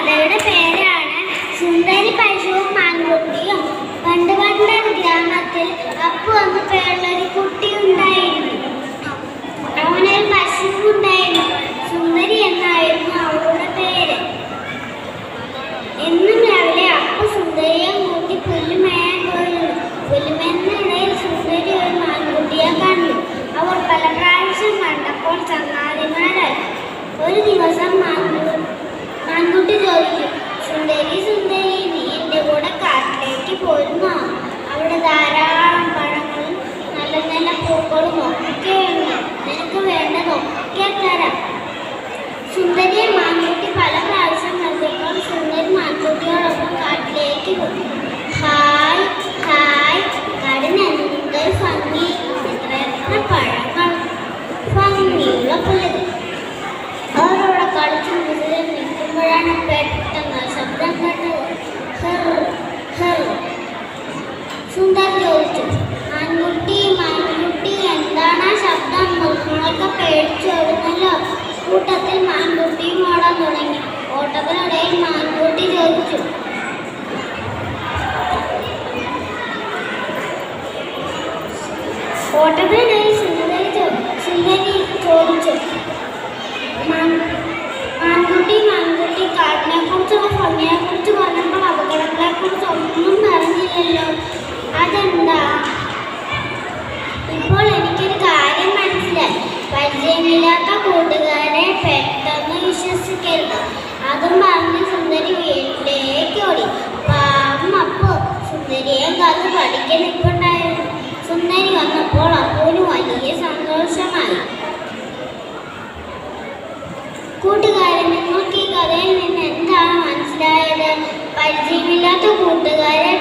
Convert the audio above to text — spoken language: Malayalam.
കഥയുടെ പേരാണ് സുന്ദരി പശുവും മാൻകുട്ടിയും. പണ്ട് പണ്ടൊരു ഗ്രാമത്തിൽ അപ്പു എന്ന പേരുള്ളൊരു കുട്ടി ഉണ്ടായിരുന്നു. അവനൊരു പശു ഉണ്ടായിരുന്നു. സുന്ദരി എന്നായിരുന്നു അവളുടെ പേര്. എന്നും രാവിലെ അപ്പു സുന്ദരിയെ കൂട്ടി പുല്ലുമേയാൻ പോയിരുന്നു. പുല്ലുമേയുന്നതിനിടയിൽ സുന്ദരി ഒരു മാൻകുട്ടിയെ കണ്ടു. അവർ പല പ്രാവശ്യം കണ്ടപ്പോൾ ചങ്ങാതിമാരായി. ഒരു ദിവസം മാൻകുട്ടി ചോദിച്ചു, സുന്ദരി സുന്ദരി, നീ എൻ്റെ കൂടെ കാട്ടിലേക്ക് പോരുന്നോ? അവിടെ ധാരാളം പഴങ്ങളും നല്ല നല്ല പൂക്കളും ഒക്കെ ഉണ്ട്. നിനക്ക് വേണ്ടതൊക്കെ തരാം. സുന്ദരിയെ മാൻകുട്ടി പല പ്രാവശ്യം നൽകിയപ്പോൾ സുന്ദരി മാൻകുട്ടിയോടൊപ്പം കാട്ടിലേക്ക് പോയി. ഹായ് ഹായ്, കാടിന് എന്തൊരു ഭംഗി! എത്ര പഴങ്ങൾ, ഭംഗിയുള്ള പുല്ലുകൾ. അവരോട് കളിച്ചു മുതലിൽ നിൽക്കുമ്പോഴാണ് പെട്ടെന്ന് ശബ്ദം കേട്ടത്. സുന്ദർ ചോദിച്ചു, മാൻകുട്ടി മാൻകുട്ടി, എന്താണ് ആ ശബ്ദം? മൃഗങ്ങളൊക്കെ പേടിച്ചോടുന്നല്ലോ. കൂട്ടത്തിൽ മാൻകുട്ടിയും ഓടാൻ തുടങ്ങി. ഓട്ടത്തിനിടയിൽ മാൻകുട്ടി ചോദിച്ചു, മാൻകുട്ടി കാട്ടിനെ കുറിച്ചുള്ള ഭംഗിയെ കുറിച്ച് പറഞ്ഞപ്പോൾ അപകടങ്ങളെ കുറിച്ച് ഒന്നും പറഞ്ഞില്ലല്ലോ. അതെന്താ? ഇപ്പോൾ എനിക്കൊരു കാര്യം മനസ്സിലായി. പരിചയമില്ലാത്ത കൂട്ടുകാരെ പെട്ടെന്ന് വിശ്വസിക്കരുത്. അതും പറഞ്ഞ് സുന്ദരി വീട്ടിലേക്ക് ഓടി. പാവം അപ്പു സുന്ദരിയെ കാത്ത് പഠിക്കാൻ നിൽപ്പുണ്ടായിരുന്നു. സുന്ദരി വന്നപ്പോൾ അപ്പുവിന് വലിയ സന്തോഷമായി. കൂട്ടുകാരെ, നിങ്ങൾക്ക് ഈ കഥയിൽ നിന്ന് എന്താണ് മനസ്സിലായത്? പരിചയമില്ലാത്ത കൂട്ടുകാരെ